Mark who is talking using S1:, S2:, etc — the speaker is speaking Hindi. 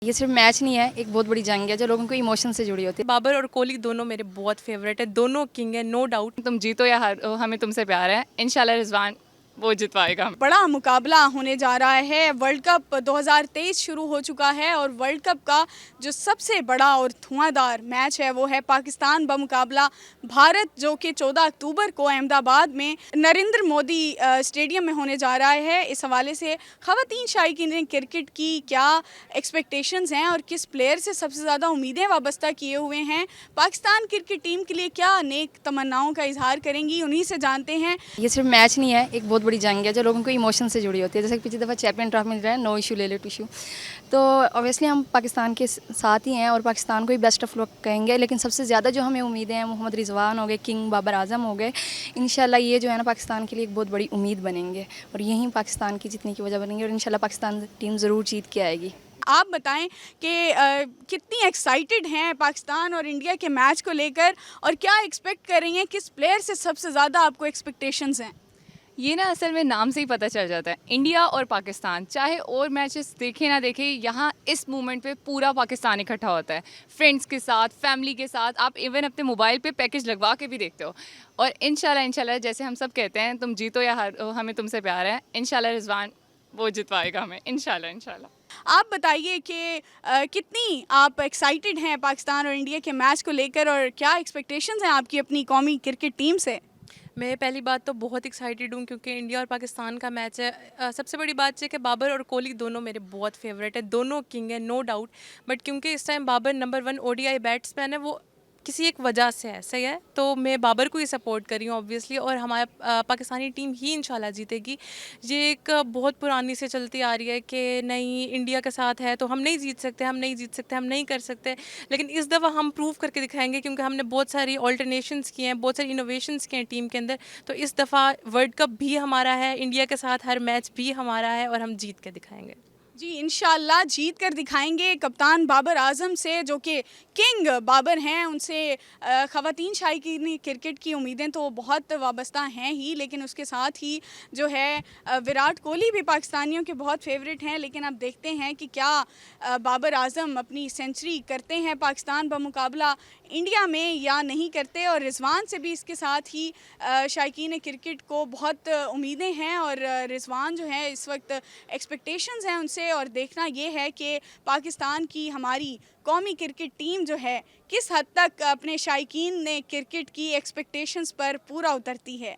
S1: ये सिर्फ मैच नहीं है, एक बहुत बड़ी जंग है जो लोगों को इमोशन से जुड़ी होती है।
S2: बाबर और कोहली दोनों मेरे बहुत फेवरेट है, दोनों किंग है, नो डाउट।
S1: तुम जीतो या हार, हमें तुमसे प्यार है। इंशाल्लाह रिजवान वो जितवाएगा।
S3: बड़ा मुकाबला होने जा रहा है। वर्ल्ड कप 2023 शुरू हो चुका है और वर्ल्ड कप का जो सबसे बड़ा और धुआंधार मैच है वो है पाकिस्तान बमुकाबला भारत, जो कि 14 अक्टूबर को अहमदाबाद में नरेंद्र मोदी स्टेडियम में होने जा रहा है। इस हवाले से ख़वातीन शायकीन क्रिकेट की क्या एक्सपेक्टेशंस हैं और किस प्लेयर से सबसे ज़्यादा उम्मीदें वाबस्ता किए हुए हैं, पाकिस्तान क्रिकेट टीम के लिए क्या नेक तमन्नाओं का इजहार करेंगी, उन्हीं से जानते हैं।
S1: ये सिर्फ मैच नहीं है, एक बहुत बड़ी जंग है जो लोगों को इमोशन से जुड़ी होती है। जैसे कि पिछली दफ़ा चैंपियन ट्रॉफी मिल रहा है, नो इशू ले ले इशू, तो ऑब्वियसली हम पाकिस्तान के साथ ही हैं और पाकिस्तान को ही बेस्ट ऑफ लक कहेंगे। लेकिन सबसे ज़्यादा जो हमें उम्मीदें हैं, मोहम्मद रिजवान हो गए, किंग बाबर आजम हो गए, इंशाल्लाह ये जो है ना पाकिस्तान के लिए एक बहुत बड़ी उम्मीद बनेंगे और यही पाकिस्तान की जीतने की वजह बनेंगे और इंशाल्लाह पाकिस्तान टीम ज़रूर जीत के आएगी।
S3: आप बताएं कि कितनी एक्साइटेड हैं पाकिस्तान और इंडिया के मैच को लेकर और क्या एक्सपेक्ट कर रही हैं, किस प्लेयर से सबसे ज़्यादा आपको एक्सपेक्टेशंस हैं?
S4: ये ना असल में नाम से ही पता चल जाता है, इंडिया और पाकिस्तान चाहे और मैचेस देखे ना देखे, यहाँ इस मोमेंट पे पूरा पाकिस्तान इकट्ठा होता है, फ्रेंड्स के साथ, फैमिली के साथ। आप इवन अपने मोबाइल पे पैकेज लगवा के भी देखते हो। और इंशाल्लाह जैसे हम सब कहते हैं, तुम जीतो या हार, हमें तुमसे प्यार है। इंशाल्लाह रिजवान वो जितवाएगा हमें, इंशाल्लाह।
S3: आप बताइए कि कितनी आप एक्साइटेड हैं पाकिस्तान और इंडिया के मैच को लेकर और क्या एक्सपेक्टेशंस हैं आपकी अपनी कौमी क्रिकेट टीम से?
S2: मैं पहली बात तो बहुत एक्साइटेड हूँ क्योंकि इंडिया और पाकिस्तान का मैच है। सबसे बड़ी बात है कि बाबर और कोहली दोनों मेरे बहुत फेवरेट है, दोनों किंग है, नो डाउट। बट क्योंकि इस time Babar number 1 ODI batsman है, वो किसी एक वजह से है, सही है, तो मैं बाबर को ही सपोर्ट कर रही हूँ ऑब्वियसली। और हमारा पाकिस्तानी टीम ही इंशाल्लाह जीतेगी। ये एक बहुत पुरानी से चलती आ रही है कि नहीं इंडिया के साथ है तो हम नहीं जीत सकते, हम नहीं जीत सकते, हम नहीं कर सकते। लेकिन इस दफ़ा हम प्रूव करके दिखाएंगे क्योंकि हमने बहुत सारी ऑल्टरनेशंस किए हैं, बहुत सारी इनोवेशंस किए हैं टीम के अंदर। तो इस दफ़ा वर्ल्ड कप भी हमारा है, इंडिया के साथ हर मैच भी हमारा है और हम जीत के दिखाएंगे।
S3: जी इंशाल्लाह जीत कर दिखाएंगे। कप्तान बाबर आजम से, जो कि किंग बाबर हैं, उनसे ख़वातीन शायकीन क्रिकेट की उम्मीदें तो बहुत वाबस्ता हैं ही, लेकिन उसके साथ ही जो है विराट कोहली भी पाकिस्तानियों के बहुत फेवरेट हैं। लेकिन अब देखते हैं कि क्या बाबर आजम अपनी सेंचुरी करते हैं पाकिस्तान बमुकाबला इंडिया में या नहीं करते। और रिजवान से भी इसके साथ ही शायकीन क्रिकेट को बहुत उम्मीदें हैं और रिजवान जो है इस वक्त एक्सपेक्टेशंस हैं उनसे। और देखना ये है कि पाकिस्तान की हमारी कौमी क्रिकेट टीम जो है किस हद तक अपने शायकीन ने क्रिकेट की एक्सपेक्टेशंस पर पूरा उतरती है।